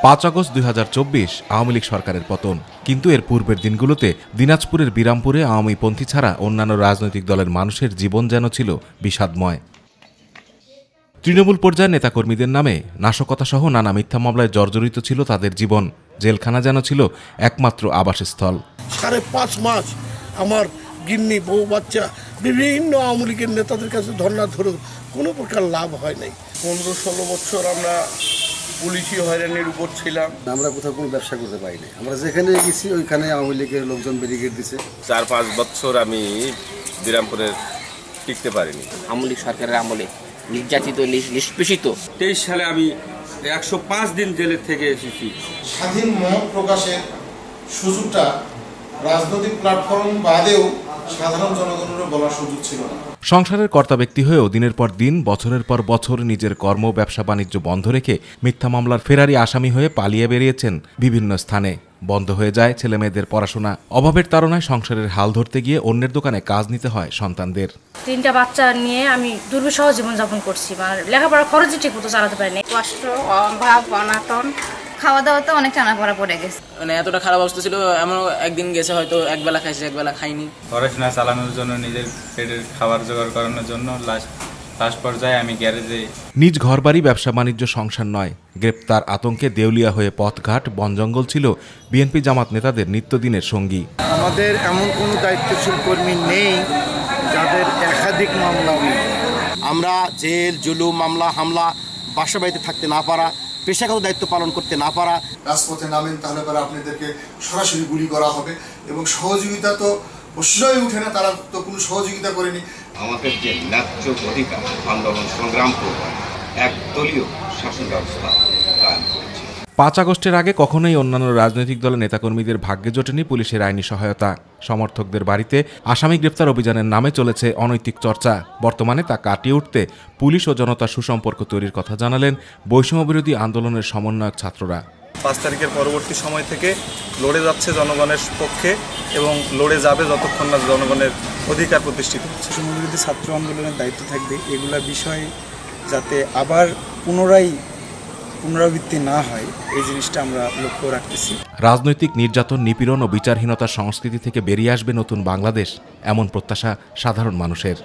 5 August 2024 Awami League সরকারের পতন। কিন্তু এর পূর্বের দিনগুলোতে দিনাজপুরের বিরামপুরে আওয়ামীপন্থী ছাড়া অন্যান্য রাজনৈতিক দলের মানুষের জীবন যেন ছিল বিষাদময়। তৃণমূল পর্যায়ের নেতাকর্মীদের নামে নাশকতাসহ নানা মিথ্যা মামলায় জর্জরিত ছিল তাদের জীবন। জেলখানা যেন ছিল একমাত্র আবাসস্থল। 5.5 মাস আমার গিন্নি, বউ, বাচ্চা বিভিন্ন আওয়ামী লীগের নেতাদের কাছে ধর্ণা ধরেও কোনো প্রকার লাভ হয় নাই। 15-16 বছর আমরা পুলিশি হয়রানির উপর ছিলাম। আমরা কোথাও কোনো ব্যবসা করতে পারি না। আমরা যেখানে গেছি ওইখানে আওয়ামী লীগের লোকজন ব্যারিকেড দিছে। 4-5 বছর আমি বিরামপুরে টিকতে পারিনি। আওয়ামী লীগ সরকারের আমলে নির্যাতিত, নিষ্পেষিত। 23 সালে আমি 105 দিন জেলের থেকে এসেছি। স্বাধীন মত প্রকাশের সুযোগটা রাজনৈতিক প্ল্যাটফর্ম বাদেও সাধারণ জনগণেরও বলার সুযোগ ছিল না। সংসারের কর্তা ব্যক্তি হয়েও দিনের পর দিন, বছরের পর বছর নিজের কর্ম, ব্যবসা বাণিজ্য বন্ধ রেখে মিথ্যা মামলার ফেরারি আসামি হয়ে পালিয়ে বেরিয়েছেন বিভিন্ন স্থানে। বন্ধ হয়ে যায় ছেলেমেয়েদের পড়াশোনা। অভাবের তাড়নায় সংসারের হাল ধরতে গিয়ে অন্যের দোকানে কাজ নিতে হয় সন্তানদের। 3টা বাচ্চা নিয়ে আমি দুর্বিষহ জীবনযাপন করছি। লেখাপড়া খরচই ঠিক মতো চালাতে পারিনি। কষ্ট, অভাব, অনাটন, খাওয়া দাওয়াতে অনেক টানাপড়া পড়ে গেছে। এতটা খারাপ অবস্থা ছিল, এমন একদিন গেছে হয়তো একবেলা খাইছে, একবেলা খাইনি। পড়াশোনা চালানোর জন্য, নিজের পেটের খাবার জোগাড় করানোর জন্য লাস্ট পর্যায়ে আমি গ্যারেজে। নিজ ঘরবাড়ি, ব্যবসা বাণিজ্য, সংসার নয়, গ্রেপ্তার আতঙ্কে দেউলিয়া হয়ে পথঘাট, বনজঙ্গল ছিল বিএনপি জামাত নেতাদের নিত্যদিনের সঙ্গী। আমাদের এমন কোনো দায়িত্বশীল কর্মী নেই যাদের একাধিক মামলা নেই। আমরা জেল, জুলুম, মামলা, হামলা, বাসা বাড়িতে থাকতে না পারা, পেশাগত দায়িত্ব পালন করতে না পারা। রাজপথে নামেন তাহলে পরে আপনাদেরকে সরাসরি গুলি করা হবে এবং সহযোগিতা তো প্রশ্নই উঠে না, তারা তো কোনো সহযোগিতা করেনি। আমাদের যে ন্যায্য অধিকার আন্দোলন সংগ্রাম করব, একদলীয় শাসন ব্যবস্থা কায়েম করেছে। 5 আগস্টের আগে কখনোই অন্যান্য রাজনৈতিক দলের নেতাকর্মীদের ভাগ্যে জোটেনি পুলিশের আইনি সহায়তা। সমর্থকদের বাড়িতে আসামি গ্রেপ্তার অভিযানের নামে চলেছে অনৈতিক চর্চা। বর্তমানে তা কাটিয়ে উঠতে পুলিশ ও জনতার সুসম্পর্ক তৈরির কথা জানালেন বৈষম্যবিরোধী আন্দোলনের সমন্বয়ক ছাত্ররা। 5 তারিখের পরবর্তী সময় থেকে লড়ে যাচ্ছে জনগণের পক্ষে এবং লড়ে যাবে যতক্ষণ না জনগণের অধিকার প্রতিষ্ঠিত হচ্ছে। বৈষম্যবিরোধী ছাত্র আন্দোলনের দায়িত্ব থাকবে এগুলা বিষয়ে যাতে আবার পুনরাবৃত্তি না হয়, এই জিনিসটা আমরা লক্ষ্য রাখতেছি। রাজনৈতিক নির্যাতন, নিপীড়ন ও বিচারহীনতার সংস্কৃতি থেকে বেরিয়ে আসবে নতুন বাংলাদেশ, এমন প্রত্যাশা সাধারণ মানুষের।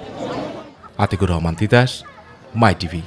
আতিকুর রহমান তিতাস, মাই টিভি।